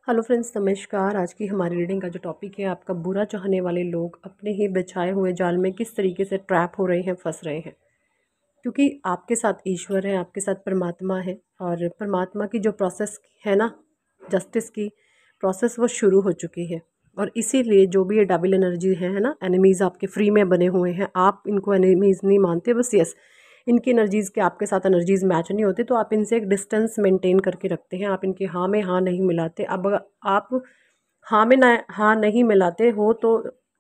Hello friends, नमस्कार। आज की हमारी रीडिंग का जो टॉपिक है, आपका बुरा चाहने वाले लोग अपने ही बिछाए हुए जाल में किस तरीके से ट्रैप हो रहे हैं, फंस रहे हैं। क्योंकि आपके साथ ईश्वर है, आपके साथ परमात्मा है, और परमात्मा की जो प्रोसेस है ना, जस्टिस की प्रोसेस, वो शुरू हो चुकी है। और इसीलिए जो भी ये डबल एनर्जी है ना, एनिमीज़ आपके फ्री में बने हुए हैं। आप इनको एनिमीज़ नहीं मानते, बस यस, इनकी एनर्जीज़ के आपके साथ एनर्जीज़ मैच नहीं होती, तो आप इनसे एक डिस्टेंस मेंटेन करके रखते हैं। आप इनके हाँ में हाँ नहीं मिलाते। अब अगर आप हाँ में ना हाँ नहीं मिलाते हो, तो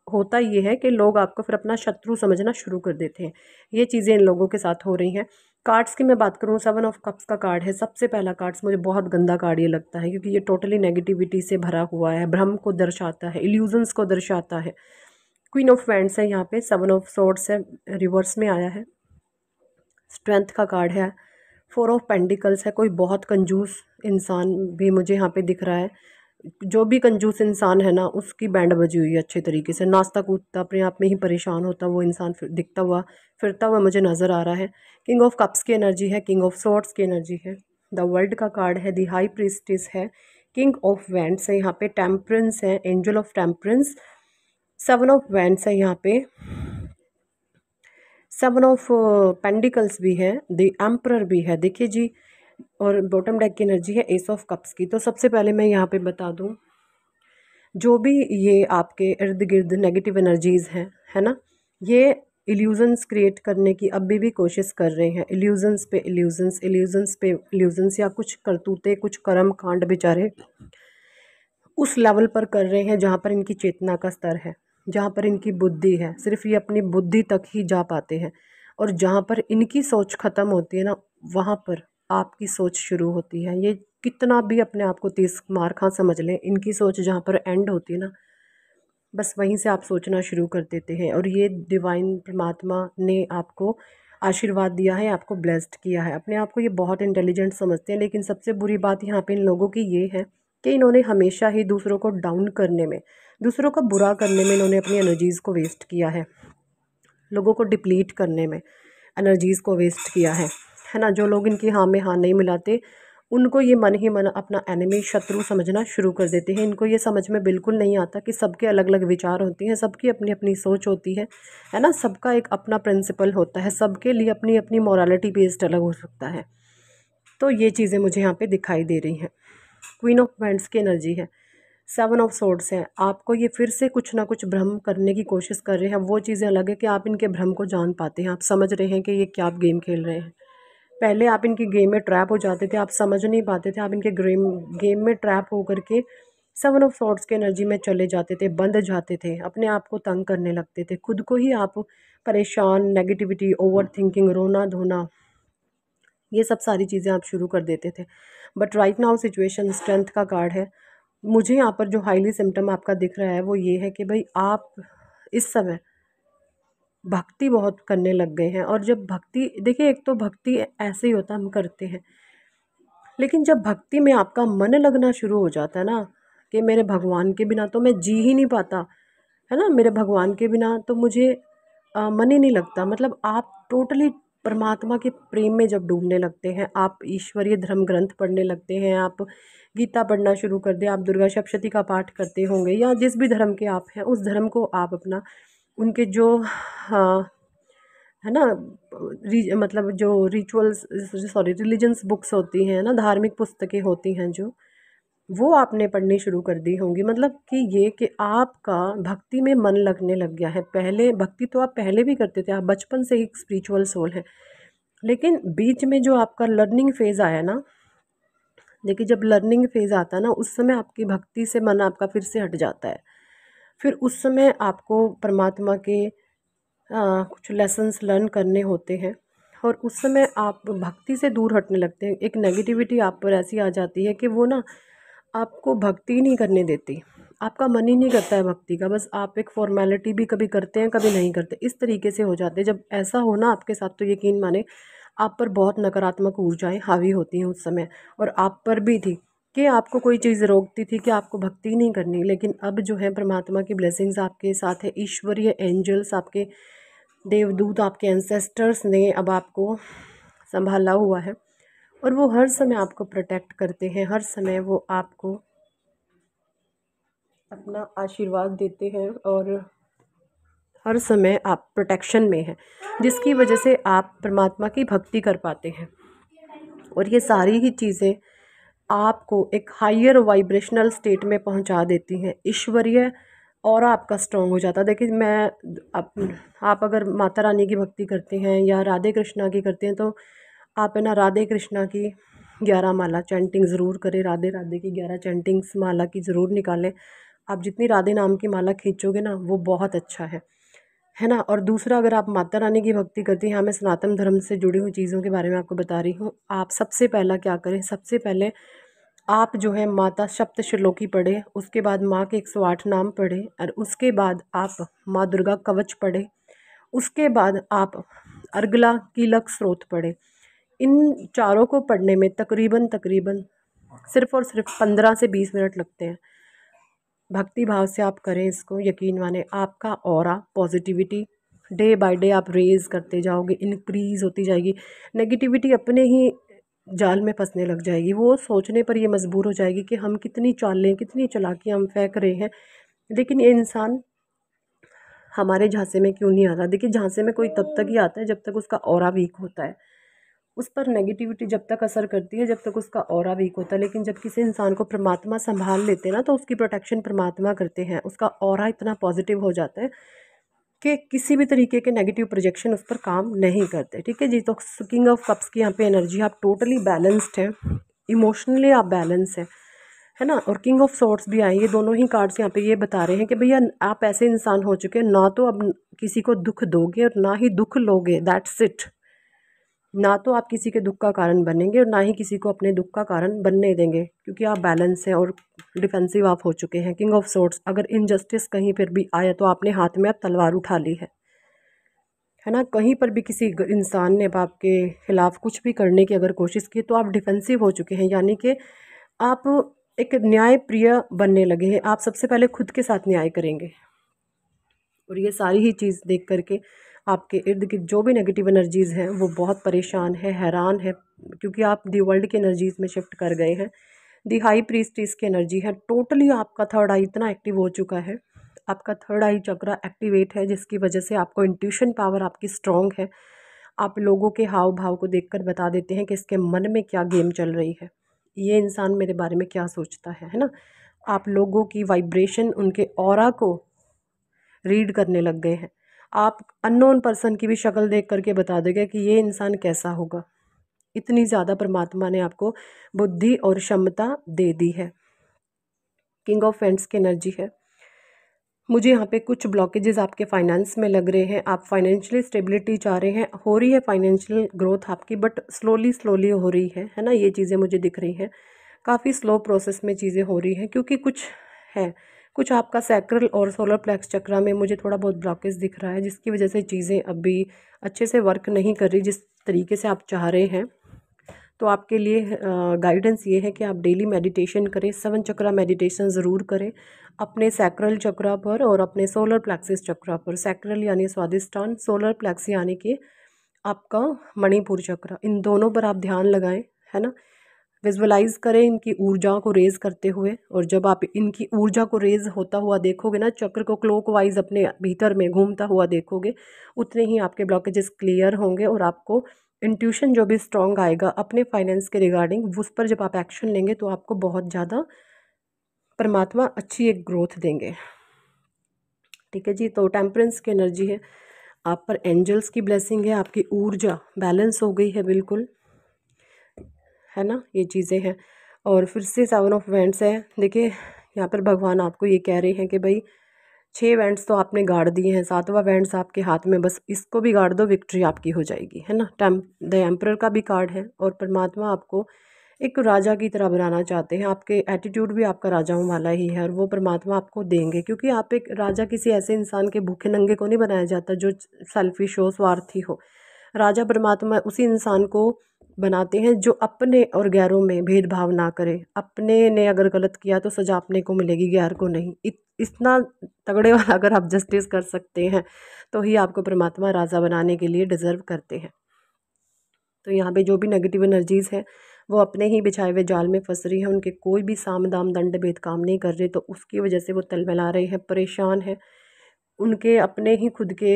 होता ये है कि लोग आपको फिर अपना शत्रु समझना शुरू कर देते हैं। ये चीज़ें इन लोगों के साथ हो रही हैं। कार्ड्स की मैं बात करूँ, 7 ऑफ कप्स का कार्ड है। सबसे पहला कार्ड्स मुझे बहुत गंदा कार्ड ये लगता है, क्योंकि ये टोटली नेगेटिविटी से भरा हुआ है, भ्रम को दर्शाता है, इल्यूजन्स को दर्शाता है। क्वीन ऑफ वैंड्स है यहाँ पे, 7 ऑफ सोर्ड्स है, रिवर्स में आया है। स्ट्रेंथ का कार्ड है। 4 ऑफ पेंटिकल्स है। कोई बहुत कंजूस इंसान भी मुझे यहाँ पे दिख रहा है। जो भी कंजूस इंसान है ना, उसकी बैंड बजी हुई है अच्छे तरीके से। नाचता कूदता, अपने आप में ही परेशान होता वो इंसान दिखता हुआ, फिरता हुआ मुझे नज़र आ रहा है। किंग ऑफ कप्स की एनर्जी है, किंग ऑफ सॉर्ड्स की एनर्जी है। द वर्ल्ड का कार्ड है, द हाई प्रीस्टिस है। किंग ऑफ वैंड्स है यहाँ पे, टेम्परेंस है, angel of temperance. 7 of wands है यहाँ पे, 7 ऑफ पेंडिकल्स भी है, द एम्परर भी है, देखिए जी। और बॉटम डेक की एनर्जी है, एस ऑफ कप्स की। तो सबसे पहले मैं यहाँ पे बता दूँ, जो भी ये आपके इर्द गिर्द नेगेटिव एनर्जीज़ हैं, है ना, ये इल्यूजन्स क्रिएट करने की अभी भी कोशिश कर रहे हैं। इल्यूजन्स पे इल्यूजन्स, इल्यूजन्स पे इल्यूजन्स, या कुछ करतूते, कुछ कर्म कांड बेचारे उस लेवल पर कर रहे हैं जहाँ पर इनकी चेतना का स्तर है, जहाँ पर इनकी बुद्धि है। सिर्फ ये अपनी बुद्धि तक ही जा पाते हैं, और जहाँ पर इनकी सोच ख़त्म होती है ना, वहाँ पर आपकी सोच शुरू होती है। ये कितना भी अपने आप को तीस मार खा समझ लें, इनकी सोच जहाँ पर एंड होती है ना, बस वहीं से आप सोचना शुरू कर देते हैं। और ये डिवाइन परमात्मा ने आपको आशीर्वाद दिया है, आपको ब्लेस्ड किया है। अपने आप को ये बहुत इंटेलिजेंट समझते हैं, लेकिन सबसे बुरी बात यहाँ पे इन लोगों की ये है कि इन्होंने हमेशा ही दूसरों को डाउन करने में, दूसरों का बुरा करने में इन्होंने अपनी एनर्जीज़ को वेस्ट किया है। लोगों को डिप्लीट करने में एनर्जीज़ को वेस्ट किया है ना। जो लोग इनकी हाँ में हाँ नहीं मिलाते, उनको ये मन ही मन अपना एनिमी, शत्रु समझना शुरू कर देते हैं। इनको ये समझ में बिल्कुल नहीं आता कि सबके अलग अलग विचार होते हैं, सबकी अपनी अपनी सोच होती है ना। सबका एक अपना प्रिंसिपल होता है, सबके लिए अपनी अपनी मॉरलिटी बेस्ड अलग हो सकता है। तो ये चीज़ें मुझे यहाँ पे दिखाई दे रही हैं। क्वीन ऑफ वैंड्स की एनर्जी है, 7 ऑफ सोर्ड्स है। आपको ये फिर से कुछ ना कुछ भ्रम करने की कोशिश कर रहे हैं। वो चीज़ें अलग है कि आप इनके भ्रम को जान पाते हैं, आप समझ रहे हैं कि ये क्या आप गेम खेल रहे हैं। पहले आप इनकी गेम में ट्रैप हो जाते थे, आप समझ नहीं पाते थे, आप इनके गेम में ट्रैप होकर के 7 ऑफ सॉर्ड्स की एनर्जी में चले जाते थे, बंध जाते थे, अपने आप को तंग करने लगते थे, खुद को ही आप परेशान, नेगेटिविटी, ओवर थिंकिंग, रोना धोना, ये सब सारी चीज़ें आप शुरू कर देते थे। But right now situation, strength का कार्ड है। मुझे यहाँ पर जो हाईली सिम्टम आपका दिख रहा है वो ये है कि भाई आप इस समय भक्ति बहुत करने लग गए हैं। और जब भक्ति, देखिए, एक तो भक्ति ऐसे ही होता है, हम करते हैं, लेकिन जब भक्ति में आपका मन लगना शुरू हो जाता है ना, कि मेरे भगवान के बिना तो मैं जी ही नहीं पाता, है ना, मेरे भगवान के बिना तो मुझे मन ही नहीं लगता। मतलब आप टोटली परमात्मा के प्रेम में जब डूबने लगते हैं, आप ईश्वरीय धर्म ग्रंथ पढ़ने लगते हैं, आप गीता पढ़ना शुरू कर दें, आप दुर्गा सप्तशती का पाठ करते होंगे, या जिस भी धर्म के आप हैं, उस धर्म को आप अपना, उनके जो, हाँ, है ना, मतलब जो रिचुअल्स, सॉरी, रिलीजन्स बुक्स होती हैं ना, धार्मिक पुस्तकें होती हैं जो, वो आपने पढ़नी शुरू कर दी होंगी। मतलब कि ये कि आपका भक्ति में मन लगने लग गया है। पहले भक्ति तो आप पहले भी करते थे, आप बचपन से ही स्पिरिचुअल सोल हैं, लेकिन बीच में जो आपका लर्निंग फेज़ आया ना, देखिए, जब लर्निंग फेज़ आता है ना, उस समय आपकी भक्ति से मन आपका फिर से हट जाता है। फिर उस समय आपको परमात्मा के कुछ लेसन्स लर्न करने होते हैं, और उस समय आप भक्ति से दूर हटने लगते हैं। एक नेगेटिविटी आप पर ऐसी आ जाती है कि वो ना आपको भक्ति ही नहीं करने देती, आपका मन ही नहीं करता है भक्ति का। बस आप एक फॉर्मेलिटी भी कभी करते हैं, कभी नहीं करते, इस तरीके से हो जाते हैं। जब ऐसा हो ना आपके साथ, तो यकीन माने आप पर बहुत नकारात्मक ऊर्जाएं हावी होती हैं उस समय। और आप पर भी थी कि आपको कोई चीज़ रोकती थी कि आपको भक्ति नहीं करनी, लेकिन अब जो है परमात्मा की ब्लेसिंग्स आपके साथ है, ईश्वरीय एंजल्स, आपके देवदूत, आपके एंसेस्टर्स ने अब आपको संभाला हुआ है, और वो हर समय आपको प्रोटेक्ट करते हैं, हर समय वो आपको अपना आशीर्वाद देते हैं और हर समय आप प्रोटेक्शन में हैं, जिसकी वजह से आप परमात्मा की भक्ति कर पाते हैं। और ये सारी ही चीज़ें आपको एक हायर वाइब्रेशनल स्टेट में पहुंचा देती हैं, ईश्वरीय और आपका स्ट्रॉन्ग हो जाता है। देखिए मैं आप अगर माता रानी की भक्ति करते हैं या राधे कृष्णा की करते हैं तो आप है ना राधे कृष्णा की 11 माला चैंटिंग ज़रूर करें, राधे राधे की 11 चैंटिंग्स माला की ज़रूर निकालें। आप जितनी राधे नाम की माला खींचोगे ना वो बहुत अच्छा है ना। और दूसरा, अगर आप माता रानी की भक्ति करती हैं, हाँ मैं सनातन धर्म से जुड़ी हुई चीज़ों के बारे में आपको बता रही हूँ। आप सबसे पहला क्या करें, सबसे पहले आप जो है माता सप्तशलोकी पढ़े, उसके बाद माँ के 108 नाम पढ़े और उसके बाद आप माँ दुर्गा कवच पढ़े, उसके बाद आप अर्गला कीलक स्रोत पढ़े। इन चारों को पढ़ने में तकरीबन तकरीबन सिर्फ और सिर्फ 15 से 20 मिनट लगते हैं। भक्ति भाव से आप करें इसको, यकीन माने आपका aura positivity day by day आप रेज करते जाओगे, इंक्रीज़ होती जाएगी। नेगेटिविटी अपने ही जाल में फंसने लग जाएगी, वो सोचने पर ये मजबूर हो जाएगी कि हम कितनी चालें कितनी चालाकियाँ हम फेंक रहे हैं, लेकिन ये इंसान हमारे झांसे में क्यों नहीं आता। देखिए झांसे में कोई तब तक ही आता है जब तक उसका ऑरा वीक होता है, उस पर नेगेटिविटी जब तक असर करती है जब तक उसका ऑरा वीक होता है। लेकिन जब किसी इंसान को परमात्मा संभाल लेते हैं ना तो उसकी प्रोटेक्शन परमात्मा करते हैं, उसका ऑरा इतना पॉजिटिव हो जाता है कि किसी भी तरीके के नेगेटिव प्रोजेक्शन उस पर काम नहीं करते। ठीक है जी। तो किंग ऑफ कप्स की यहाँ पे एनर्जी, आप टोटली बैलेंस्ड हैं, इमोशनली आप बैलेंस है ना। और किंग ऑफ सोर्ड्स भी आए, ये दोनों ही कार्ड्स यहाँ पे ये बता रहे हैं कि भैया आप ऐसे इंसान हो चुके हैं, ना तो अब किसी को दुख दोगे और ना ही दुख लोगे, दैट्स इट। ना तो आप किसी के दुख का कारण बनेंगे और ना ही किसी को अपने दुख का कारण बनने देंगे, क्योंकि आप बैलेंस हैं और डिफेंसिव आप हो चुके हैं। किंग ऑफ सोर्ड्स, अगर इनजस्टिस कहीं पर भी आया तो आपने हाथ में अब तलवार उठा ली है ना। कहीं पर भी किसी इंसान ने आपके खिलाफ कुछ भी करने की अगर कोशिश की तो आप डिफेंसिव हो चुके हैं, यानी कि आप एक न्याय प्रिय बनने लगे हैं। आप सबसे पहले खुद के साथ न्याय करेंगे। और ये सारी ही चीज़ देख करके आपके इर्द गिर्द जो भी नेगेटिव एनर्जीज़ हैं वो बहुत परेशान है, हैरान है, क्योंकि आप दी वर्ल्ड की एनर्जीज़ में शिफ्ट कर गए हैं। दी हाई प्रीस्टिस की एनर्जी है, टोटली आपका थर्ड आई इतना एक्टिव हो चुका है, आपका थर्ड आई चक्रा एक्टिवेट है, जिसकी वजह से आपको इंट्यूशन पावर आपकी स्ट्रॉन्ग है। आप लोगों के हाव भाव को देखकर बता देते हैं कि इसके मन में क्या गेम चल रही है, ये इंसान मेरे बारे में क्या सोचता है ना। आप लोगों की वाइब्रेशन, उनके ऑरा को रीड करने लग गए हैं। आप अननोन पर्सन की भी शक्ल देख करके बता देंगे कि ये इंसान कैसा होगा। इतनी ज़्यादा परमात्मा ने आपको बुद्धि और क्षमता दे दी है। किंग ऑफ फैंड्स की एनर्जी है। मुझे यहाँ पे कुछ ब्लॉकेजेस आपके फाइनेंस में लग रहे हैं, आप फाइनेंशियली स्टेबिलिटी चाह रहे हैं, हो रही है फाइनेंशियल ग्रोथ आपकी, बट स्लोली स्लोली हो रही है ना। ये चीज़ें मुझे दिख रही हैं, काफ़ी स्लो प्रोसेस में चीज़ें हो रही हैं, क्योंकि कुछ है, कुछ आपका सैक्रल और सोलर प्लेक्स चक्रा में मुझे थोड़ा बहुत ब्लॉकेज दिख रहा है, जिसकी वजह से चीज़ें अभी अच्छे से वर्क नहीं कर रही जिस तरीके से आप चाह रहे हैं। तो आपके लिए गाइडेंस ये है कि आप डेली मेडिटेशन करें, 7 चक्रा मेडिटेशन ज़रूर करें अपने सैक्रल चक्रा पर और अपने सोलर प्लेक्सिस चक्रा पर। सैक्रल यानी स्वादिष्टान, सोलर प्लेक्स यानी कि आपका मणिपुर चक्रा, इन दोनों पर आप ध्यान लगाएं, है ना। विजुअलाइज करें इनकी ऊर्जा को रेज़ करते हुए, और जब आप इनकी ऊर्जा को रेज़ होता हुआ देखोगे ना, चक्र को क्लॉकवाइज अपने भीतर में घूमता हुआ देखोगे, उतने ही आपके ब्लॉकेजेस क्लियर होंगे और आपको इंट्यूशन जो भी स्ट्रॉन्ग आएगा अपने फाइनेंस के रिगार्डिंग, उस पर जब आप एक्शन लेंगे तो आपको बहुत ज़्यादा परमात्मा अच्छी एक ग्रोथ देंगे। ठीक है जी। तो टेम्परेंस की एनर्जी है, आप पर एंजल्स की ब्लेसिंग है, आपकी ऊर्जा बैलेंस हो गई है बिल्कुल, है ना। ये चीज़ें हैं। और फिर से 7 ऑफ वैंड्स है। देखिए यहाँ पर भगवान आपको ये कह रहे हैं कि भाई 6 वैंड्स तो आपने गाड़ दिए हैं, 7वां वैंड्स आपके हाथ में, बस इसको भी गाड़ दो, विक्ट्री आपकी हो जाएगी, है ना। द एम्परर का भी कार्ड है, और परमात्मा आपको एक राजा की तरह बनाना चाहते हैं। आपके एटीट्यूड भी आपका राजाओं वाला ही है, और वो परमात्मा आपको देंगे, क्योंकि आप एक राजा किसी ऐसे इंसान के भूखे नंगे को नहीं बनाया जाता जो सेल्फिश हो, स्वार्थी हो। राजा परमात्मा उसी इंसान को बनाते हैं जो अपने और गैरों में भेदभाव ना करे। अपने ने अगर गलत किया तो सजा अपने को मिलेगी, गैर को नहीं। इतना तगड़े वाला अगर आप जस्टिस कर सकते हैं तो ही आपको परमात्मा राजा बनाने के लिए डिज़र्व करते हैं। तो यहाँ पे जो भी नेगेटिव एनर्जीज़ है वो अपने ही बिछाए हुए जाल में फंस रही है, उनके कोई भी साम दाम दंड भेद काम नहीं कर रहे, तो उसकी वजह से वो तलमला रहे हैं, परेशान हैं। उनके अपने ही खुद के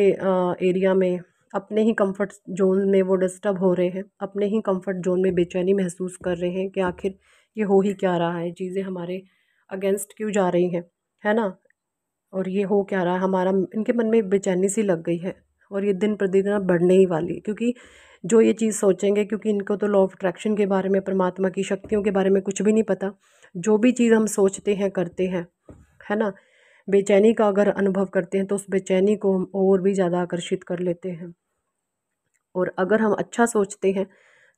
एरिया में, अपने ही कंफर्ट जोन में वो डिस्टर्ब हो रहे हैं, अपने ही कंफर्ट जोन में बेचैनी महसूस कर रहे हैं कि आखिर ये हो ही क्या रहा है, चीज़ें हमारे अगेंस्ट क्यों जा रही हैं, है ना। और ये हो क्या रहा है, हमारा इनके मन में बेचैनी सी लग गई है, और ये दिन प्रतिदिन अब बढ़ने ही वाली है, क्योंकि जो ये चीज़ सोचेंगे, क्योंकि इनको तो लॉ ऑफ अट्रैक्शन के बारे में, परमात्मा की शक्तियों के बारे में कुछ भी नहीं पता। जो भी चीज़ हम सोचते हैं, करते हैं, है ना, बेचैनी का अगर अनुभव करते हैं तो उस बेचैनी को हम और भी ज़्यादा आकर्षित कर लेते हैं। और अगर हम अच्छा सोचते हैं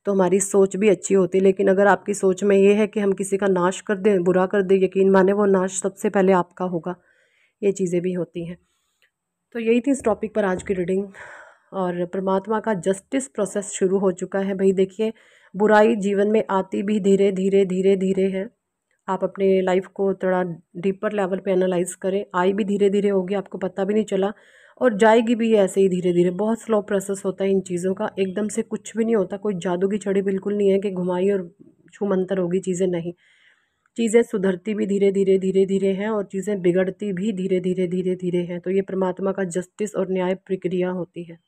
तो हमारी सोच भी अच्छी होती है, लेकिन अगर आपकी सोच में ये है कि हम किसी का नाश कर दें, बुरा कर दें, यकीन माने वो नाश सबसे पहले आपका होगा, ये चीज़ें भी होती हैं। तो यही थी इस टॉपिक पर आज की रीडिंग। और परमात्मा का जस्टिस प्रोसेस शुरू हो चुका है भाई। देखिए, बुराई जीवन में आती भी धीरे धीरे धीरे धीरे है। आप अपने लाइफ को थोड़ा डीपर लेवल पे एनालाइज करें, आई भी धीरे धीरे होगी, आपको पता भी नहीं चला, और जाएगी भी ऐसे ही धीरे धीरे। बहुत स्लो प्रोसेस होता है इन चीज़ों का, एकदम से कुछ भी नहीं होता। कोई जादू की छड़ी बिल्कुल नहीं है कि घुमाई और छू मंतर होगी चीज़ें, नहीं। चीज़ें सुधरती भी धीरे धीरे धीरे धीरे हैं, और चीज़ें बिगड़ती भी धीरे धीरे धीरे धीरे हैं। तो ये परमात्मा का जस्टिस और न्याय प्रक्रिया होती है।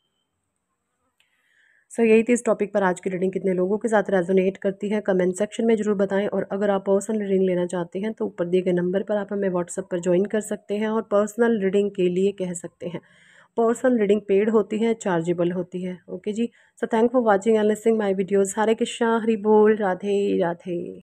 यही थी इस टॉपिक पर आज की रीडिंग। कितने लोगों के साथ रेजोनेट करती है कमेंट सेक्शन में ज़रूर बताएं। और अगर आप पर्सनल रीडिंग लेना चाहते हैं तो ऊपर दिए गए नंबर पर आप हमें व्हाट्सएप पर ज्वाइन कर सकते हैं और पर्सनल रीडिंग के लिए कह सकते हैं। पर्सनल रीडिंग पेड होती है, चार्जेबल होती है। ओके जी। So thank for watching and listening my videos. Hare Krishna, Hari बोल, राधे राधे।